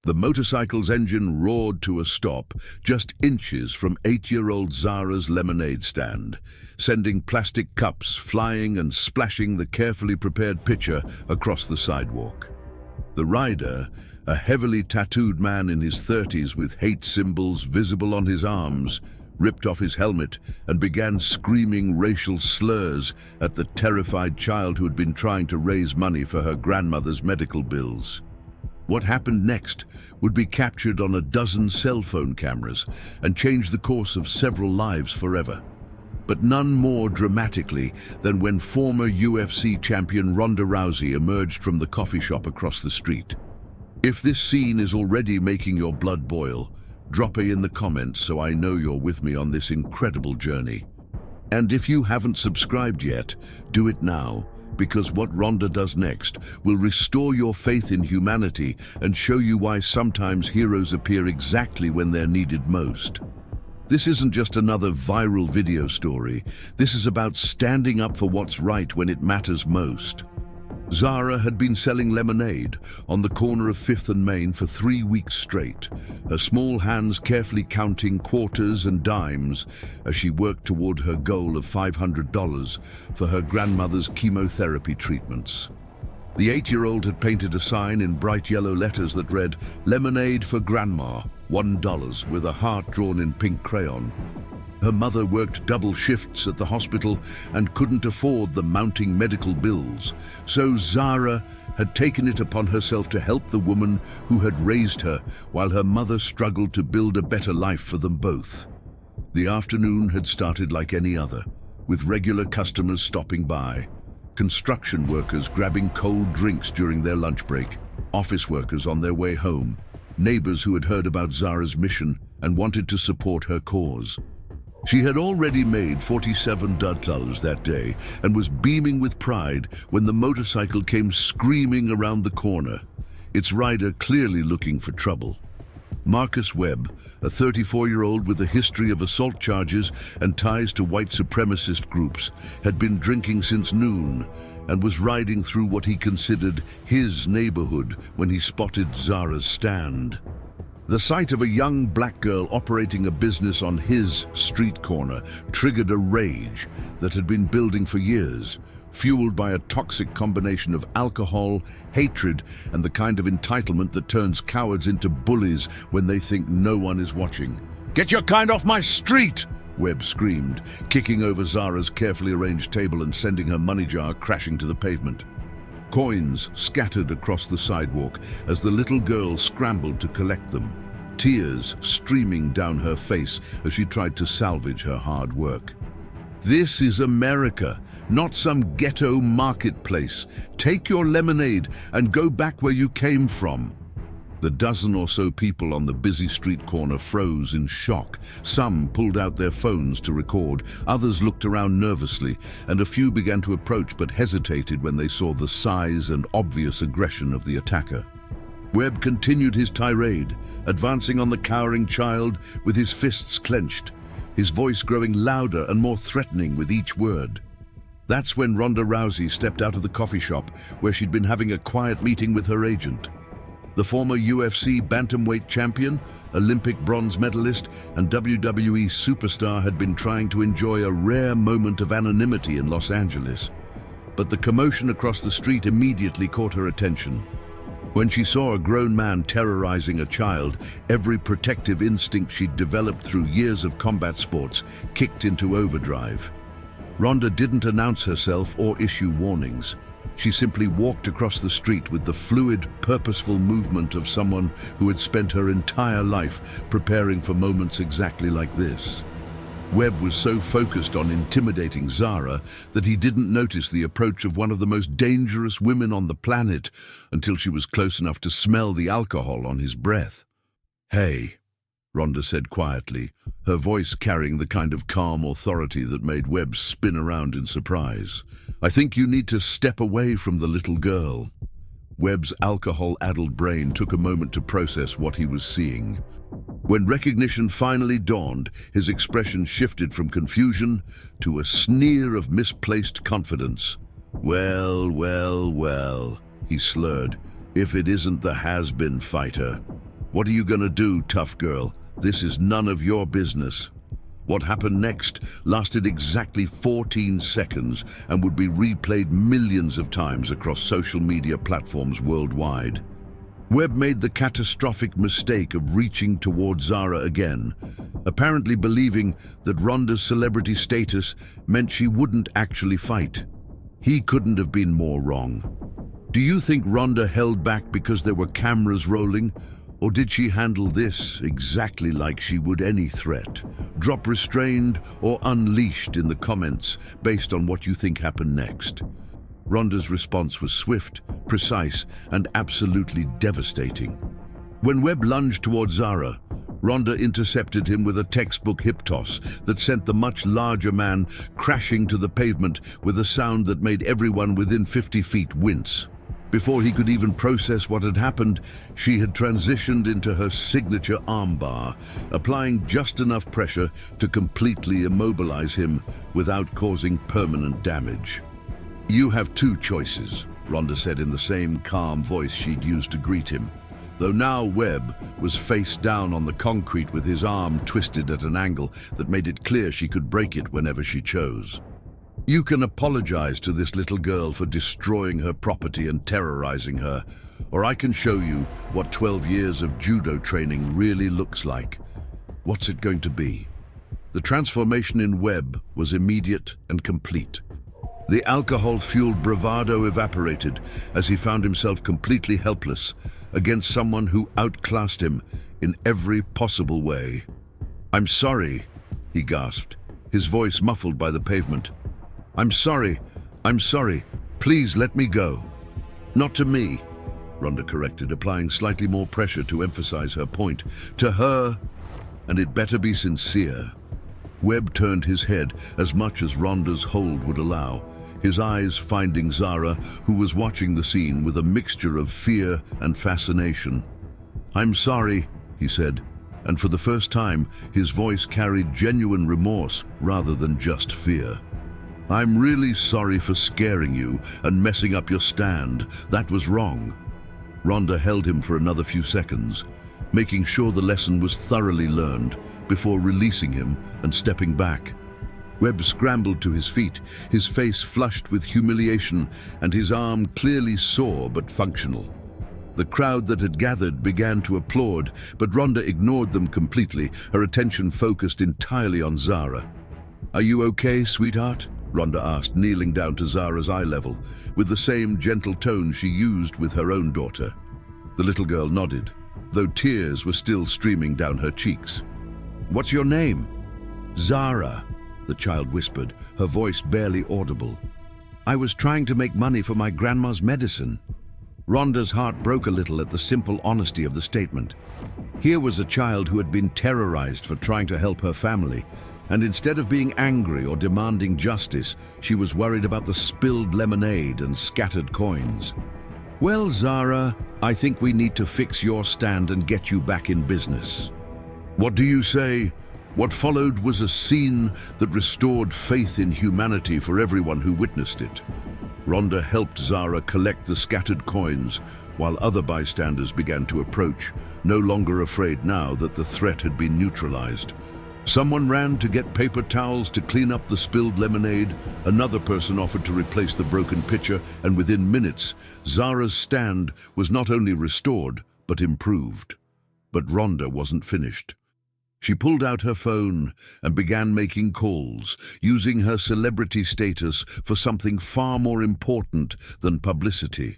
The motorcycle's engine roared to a stop just inches from 8-year-old Zara's lemonade stand, sending plastic cups flying and splashing the carefully prepared pitcher across the sidewalk. The rider, a heavily tattooed man in his 30s with hate symbols visible on his arms, ripped off his helmet and began screaming racial slurs at the terrified child who had been trying to raise money for her grandmother's medical bills. What happened next would be captured on a dozen cell phone cameras and change the course of several lives forever. But none more dramatically than when former UFC champion Ronda Rousey emerged from the coffee shop across the street. If this scene is already making your blood boil, drop a in the comments so I know you're with me on this incredible journey. And if you haven't subscribed yet, do it now, because what Ronda does next will restore your faith in humanity and show you why sometimes heroes appear exactly when they're needed most. This isn't just another viral video story. This is about standing up for what's right when it matters most. Zara had been selling lemonade on the corner of 5th and Main for 3 weeks straight, her small hands carefully counting quarters and dimes as she worked toward her goal of $500 for her grandmother's chemotherapy treatments. The 8-year-old had painted a sign in bright yellow letters that read, "Lemonade for Grandma, $1," with a heart drawn in pink crayon. Her mother worked double shifts at the hospital and couldn't afford the mounting medical bills, so Zara had taken it upon herself to help the woman who had raised her while her mother struggled to build a better life for them both. The afternoon had started like any other, with regular customers stopping by, construction workers grabbing cold drinks during their lunch break, office workers on their way home, neighbors who had heard about Zara's mission and wanted to support her cause. She had already made $47 that day and was beaming with pride when the motorcycle came screaming around the corner, its rider clearly looking for trouble. Marcus Webb, a 34-year-old with a history of assault charges and ties to white supremacist groups, had been drinking since noon and was riding through what he considered his neighborhood when he spotted Zara's stand. The sight of a young black girl operating a business on his street corner triggered a rage that had been building for years, fueled by a toxic combination of alcohol, hatred, and the kind of entitlement that turns cowards into bullies when they think no one is watching. "Get your kind off my street!" Webb screamed, kicking over Zara's carefully arranged table and sending her money jar crashing to the pavement. Coins scattered across the sidewalk as the little girl scrambled to collect them, tears streaming down her face as she tried to salvage her hard work. "This is America, not some ghetto marketplace. Take your lemonade and go back where you came from." The dozen or so people on the busy street corner froze in shock. Some pulled out their phones to record, others looked around nervously, and a few began to approach but hesitated when they saw the size and obvious aggression of the attacker. Webb continued his tirade, advancing on the cowering child with his fists clenched, his voice growing louder and more threatening with each word. That's when Ronda Rousey stepped out of the coffee shop where she'd been having a quiet meeting with her agent. The former UFC bantamweight champion, Olympic bronze medalist, and WWE superstar had been trying to enjoy a rare moment of anonymity in Los Angeles. But the commotion across the street immediately caught her attention. When she saw a grown man terrorizing a child, every protective instinct she'd developed through years of combat sports kicked into overdrive. Ronda didn't announce herself or issue warnings. She simply walked across the street with the fluid, purposeful movement of someone who had spent her entire life preparing for moments exactly like this. Webb was so focused on intimidating Zara that he didn't notice the approach of one of the most dangerous women on the planet until she was close enough to smell the alcohol on his breath. "Hey," Ronda said quietly, her voice carrying the kind of calm authority that made Webb spin around in surprise. "I think you need to step away from the little girl." Webb's alcohol-addled brain took a moment to process what he was seeing. When recognition finally dawned, his expression shifted from confusion to a sneer of misplaced confidence. Well, he slurred, "if it isn't the has-been fighter." What are you gonna do, tough girl? This is none of your business. What happened next lasted exactly 14 seconds and would be replayed millions of times across social media platforms worldwide. Webb made the catastrophic mistake of reaching toward Zara again, apparently believing that Ronda's celebrity status meant she wouldn't actually fight. He couldn't have been more wrong. Do you think Ronda held back because there were cameras rolling? Or did she handle this exactly like she would any threat? Drop restrained or unleashed in the comments based on what you think happened next. Ronda's response was swift, precise, and absolutely devastating. When Webb lunged toward Zara, Ronda intercepted him with a textbook hip toss that sent the much larger man crashing to the pavement with a sound that made everyone within 50 feet wince. Before he could even process what had happened, she had transitioned into her signature armbar, applying just enough pressure to completely immobilize him without causing permanent damage. "You have two choices," Ronda said in the same calm voice she'd used to greet him, though now Webb was face down on the concrete with his arm twisted at an angle that made it clear she could break it whenever she chose. "You can apologize to this little girl for destroying her property and terrorizing her, or I can show you what 12 years of judo training really looks like. What's it going to be?" The transformation in Webb was immediate and complete. The alcohol-fueled bravado evaporated as he found himself completely helpless against someone who outclassed him in every possible way. "I'm sorry," he gasped, his voice muffled by the pavement. I'm sorry. Please let me go." "Not to me," Ronda corrected, applying slightly more pressure to emphasize her point. "To her, and it better be sincere." Webb turned his head as much as Ronda's hold would allow, his eyes finding Zara, who was watching the scene with a mixture of fear and fascination. "I'm sorry," he said, and for the first time, his voice carried genuine remorse rather than just fear. "I'm really sorry for scaring you and messing up your stand. That was wrong." Ronda held him for another few seconds, making sure the lesson was thoroughly learned before releasing him and stepping back. Webb scrambled to his feet, his face flushed with humiliation and his arm clearly sore but functional. The crowd that had gathered began to applaud, but Ronda ignored them completely, her attention focused entirely on Zara. "Are you okay, sweetheart?" Ronda asked, kneeling down to Zara's eye level, with the same gentle tone she used with her own daughter. The little girl nodded, though tears were still streaming down her cheeks. "What's your name?" "Zara," the child whispered, her voice barely audible. "I was trying to make money for my grandma's medicine." Ronda's heart broke a little at the simple honesty of the statement. Here was a child who had been terrorized for trying to help her family, and instead of being angry or demanding justice, she was worried about the spilled lemonade and scattered coins. "Well, Zara, I think we need to fix your stand and get you back in business." "What do you say?" What followed was a scene that restored faith in humanity for everyone who witnessed it. Ronda helped Zara collect the scattered coins, while other bystanders began to approach, no longer afraid now that the threat had been neutralized. Someone ran to get paper towels to clean up the spilled lemonade, another person offered to replace the broken pitcher, and within minutes, Zara's stand was not only restored, but improved. But Ronda wasn't finished. She pulled out her phone and began making calls, using her celebrity status for something far more important than publicity.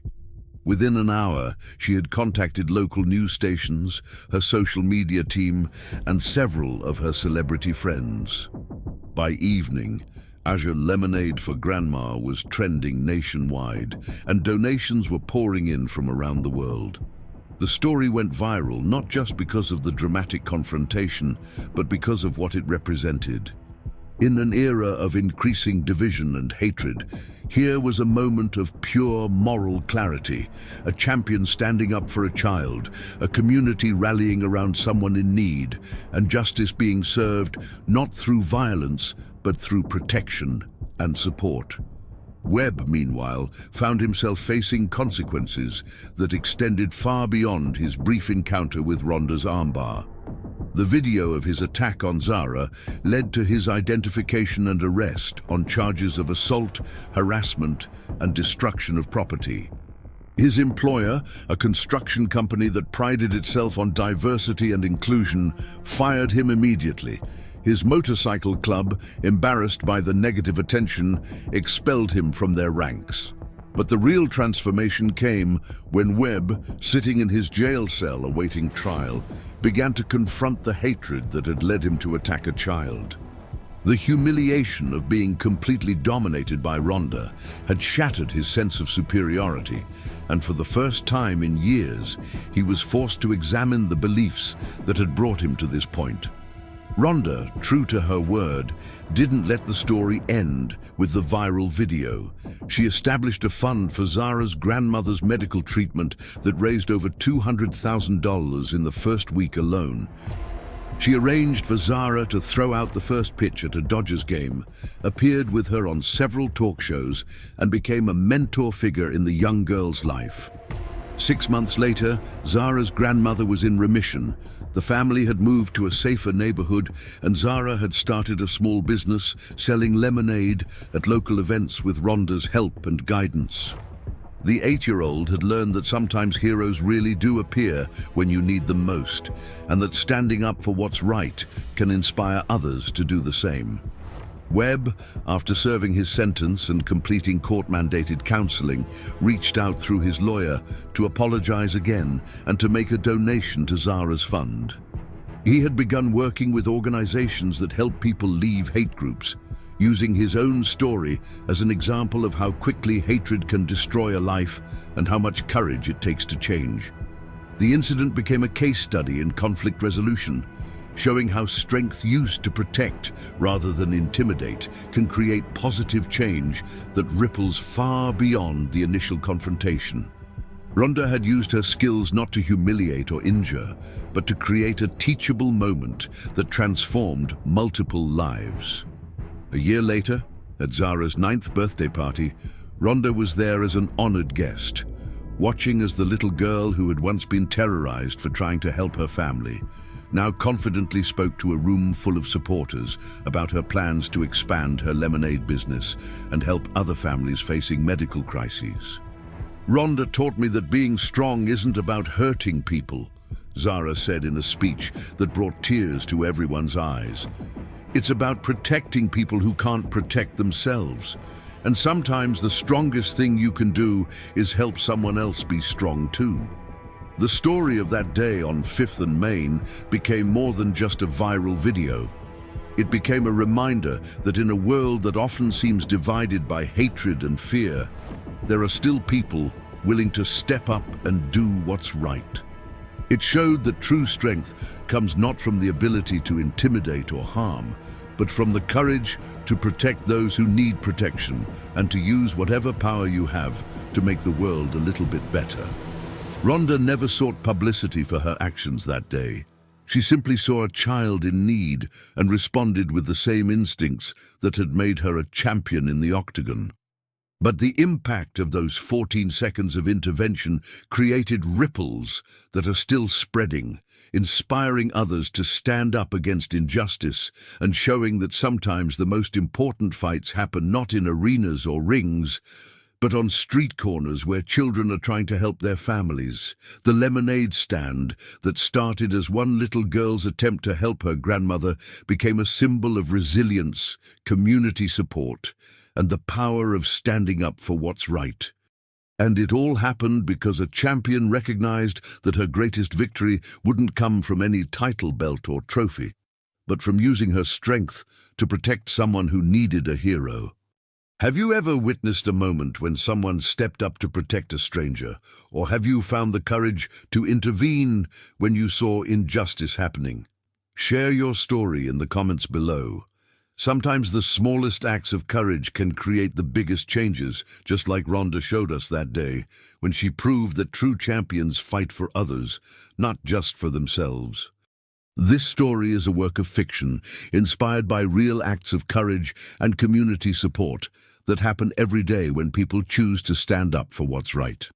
Within an hour, she had contacted local news stations, her social media team, and several of her celebrity friends. By evening, Azure Lemonade for Grandma was trending nationwide, and donations were pouring in from around the world. The story went viral not just because of the dramatic confrontation, but because of what it represented. In an era of increasing division and hatred, here was a moment of pure moral clarity, a champion standing up for a child, a community rallying around someone in need, and justice being served not through violence, but through protection and support. Webb, meanwhile, found himself facing consequences that extended far beyond his brief encounter with Ronda's armbar. The video of his attack on Zara led to his identification and arrest on charges of assault, harassment, and destruction of property. His employer, a construction company that prided itself on diversity and inclusion, fired him immediately. His motorcycle club, embarrassed by the negative attention, expelled him from their ranks. But the real transformation came when Webb, sitting in his jail cell awaiting trial, began to confront the hatred that had led him to attack a child. The humiliation of being completely dominated by Ronda had shattered his sense of superiority, and for the first time in years, he was forced to examine the beliefs that had brought him to this point. Ronda, true to her word, didn't let the story end with the viral video. She established a fund for Zara's grandmother's medical treatment that raised over $200,000 in the first week alone. She arranged for Zara to throw out the first pitch at a Dodgers game, appeared with her on several talk shows, and became a mentor figure in the young girl's life. 6 months later, Zara's grandmother was in remission. The family had moved to a safer neighborhood, and Zara had started a small business selling lemonade at local events with Ronda's help and guidance. The 8-year-old had learned that sometimes heroes really do appear when you need them most, and that standing up for what's right can inspire others to do the same. Webb, after serving his sentence and completing court-mandated counseling, reached out through his lawyer to apologize again and to make a donation to Zara's fund. He had begun working with organizations that help people leave hate groups, using his own story as an example of how quickly hatred can destroy a life and how much courage it takes to change. The incident became a case study in conflict resolution, showing how strength used to protect rather than intimidate can create positive change that ripples far beyond the initial confrontation. Ronda had used her skills not to humiliate or injure, but to create a teachable moment that transformed multiple lives. A year later, at Zara's 9th birthday party, Ronda was there as an honored guest, watching as the little girl who had once been terrorized for trying to help her family now confidently spoke to a room full of supporters about her plans to expand her lemonade business and help other families facing medical crises. "Ronda taught me that being strong isn't about hurting people," Zara said in a speech that brought tears to everyone's eyes. "It's about protecting people who can't protect themselves. And sometimes the strongest thing you can do is help someone else be strong too." The story of that day on 5th and Main became more than just a viral video. It became a reminder that in a world that often seems divided by hatred and fear, there are still people willing to step up and do what's right. It showed that true strength comes not from the ability to intimidate or harm, but from the courage to protect those who need protection and to use whatever power you have to make the world a little bit better. Ronda never sought publicity for her actions that day. She simply saw a child in need and responded with the same instincts that had made her a champion in the octagon. But the impact of those 14 seconds of intervention created ripples that are still spreading, inspiring others to stand up against injustice and showing that sometimes the most important fights happen not in arenas or rings, but on street corners where children are trying to help their families. The lemonade stand that started as one little girl's attempt to help her grandmother became a symbol of resilience, community support, and the power of standing up for what's right. And it all happened because a champion recognized that her greatest victory wouldn't come from any title belt or trophy, but from using her strength to protect someone who needed a hero. Have you ever witnessed a moment when someone stepped up to protect a stranger, or have you found the courage to intervene when you saw injustice happening? Share your story in the comments below. Sometimes the smallest acts of courage can create the biggest changes, just like Ronda showed us that day, when she proved that true champions fight for others, not just for themselves. This story is a work of fiction, inspired by real acts of courage and community support that happen every day when people choose to stand up for what's right.